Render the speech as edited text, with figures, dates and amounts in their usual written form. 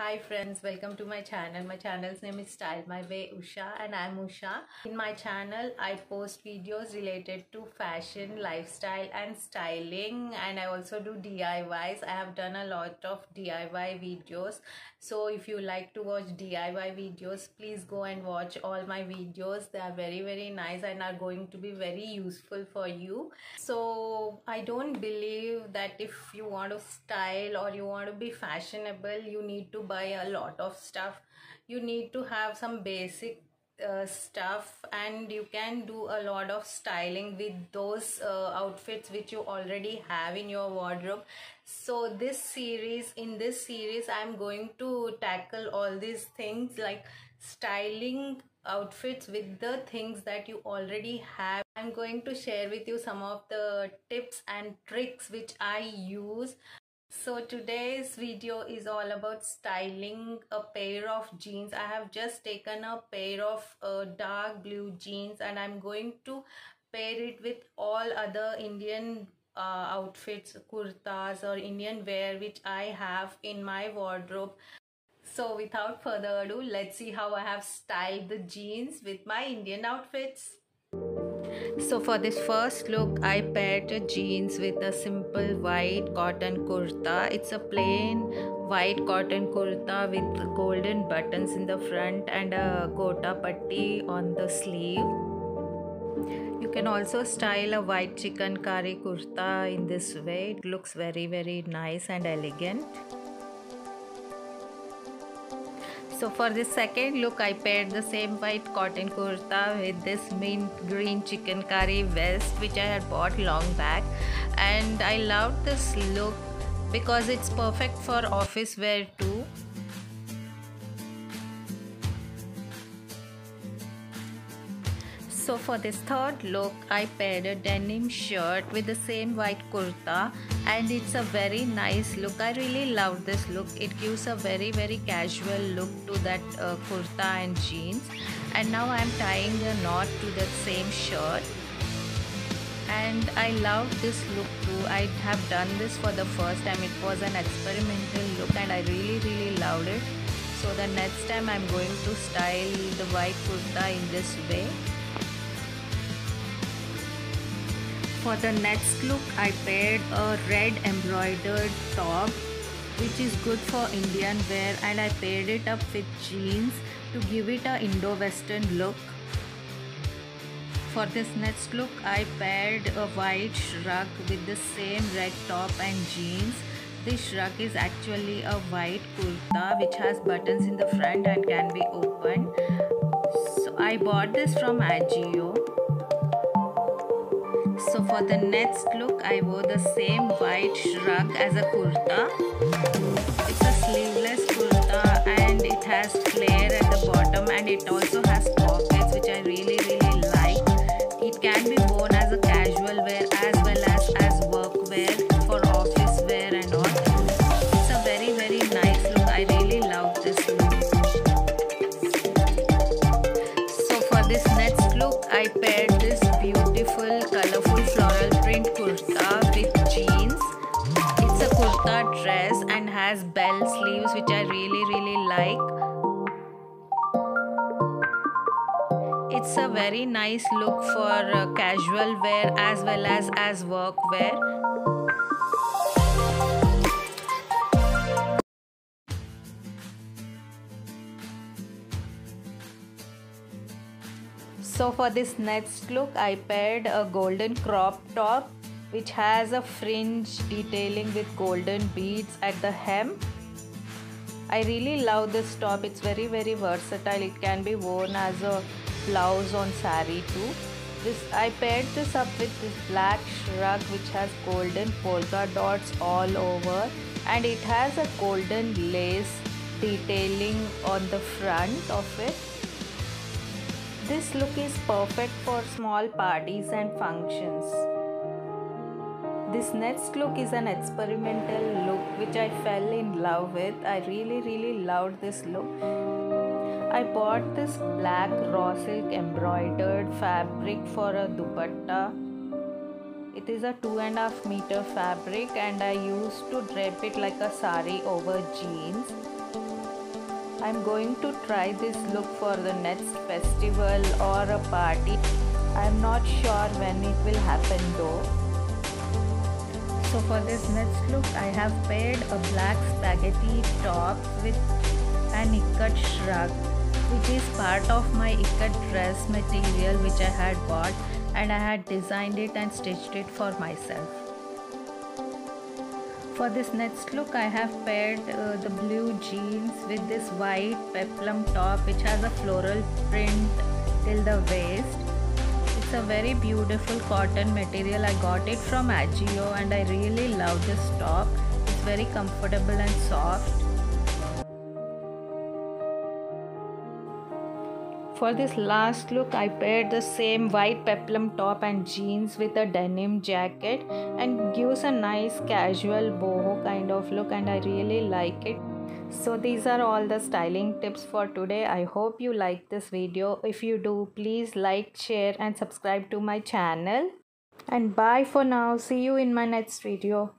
Hi friends, welcome to my channel. My channel's name is Style My Way Usha and I'm Usha. In my channel, I post videos related to fashion, lifestyle and styling, and I also do DIYs. I have done a lot of DIY videos. So if you like to watch DIY videos, please go and watch all my videos. They are very nice and are going to be very useful for you. So I don't believe that if you want to style or you want to be fashionable, you need to buy a lot of stuff. You need to have some basic stuff, and you can do a lot of styling with those outfits which you already have in your wardrobe. So in this series I'm going to tackle all these things, like styling outfits with the things that you already have. I'm going to share with you some of the tips and tricks which I use. So today's video is all about styling a pair of jeans. I have just taken a pair of dark blue jeans and I'm going to pair it with all other Indian outfits, kurtas or Indian wear which I have in my wardrobe. So without further ado, let's see how I have styled the jeans with my Indian outfits. So for this first look, I paired the jeans with a simple white cotton kurta. It's a plain white cotton kurta with golden buttons in the front and a gota patti on the sleeve. You can also style a white chikankari kurta in this way. It looks very nice and elegant. So for this second look, I paired the same white cotton kurta with this mint green chikankari vest which I had bought long back, and I loved this look because it's perfect for office wear too. So for this third look, I paired a denim shirt with the same white kurta, and it's a very nice look. I really love this look. It gives a very casual look to that kurta and jeans. And now I'm tying the knot to that same shirt. And I love this look too. I have done this for the first time. It was an experimental look and I really loved it. So the next time I'm going to style the white kurta in this way. For the next look, I paired a red embroidered top which is good for Indian wear, and I paired it up with jeans to give it a Indo-Western look. For this next look, I paired a white shrug with the same red top and jeans. This shrug is actually a white kurta which has buttons in the front and can be opened. So I bought this from Ajio. So for the next look, I wore the same white shrug as a kurta. It's a sleeveless kurta and it has flare at the bottom, and it also has pockets which I really like. It can be worn as a casual wear as well as work wear, for office wear and all. It's a very nice look. I really love this look. So for this next look, I paired this beautiful colorful floral print kurta with jeans. It's a kurta dress and has bell sleeves which I really like. It's a very nice look for casual wear as well as work wear. So for this next look, I paired a golden crop top which has a fringe detailing with golden beads at the hem. I really love this top. It's very versatile. It can be worn as a blouse on saree too. I paired this up with this black shrug which has golden polka dots all over, and it has a golden lace detailing on the front of it. This look is perfect for small parties and functions. This next look is an experimental look which I fell in love with. I really loved this look. I bought this black raw silk embroidered fabric for a dupatta. It is a 2.5 meter fabric and I used to drape it like a sari over jeans. I'm going to try this look for the next festival or a party. I'm not sure when it will happen though. So for this next look, I have paired a black spaghetti top with an ikat shrug, which is part of my ikat dress material which I had bought, and I had designed it and stitched it for myself. For this next look, I have paired the blue jeans with this white peplum top which has a floral print till the waist. It's a very beautiful cotton material. I got it from Ajio and I really love this top. It's very comfortable and soft. For this last look, I paired the same white peplum top and jeans with a denim jacket and gives a nice casual boho kind of look, and I really like it. So these are all the styling tips for today. I hope you like this video. If you do, please like, share and subscribe to my channel. And bye for now. See you in my next video.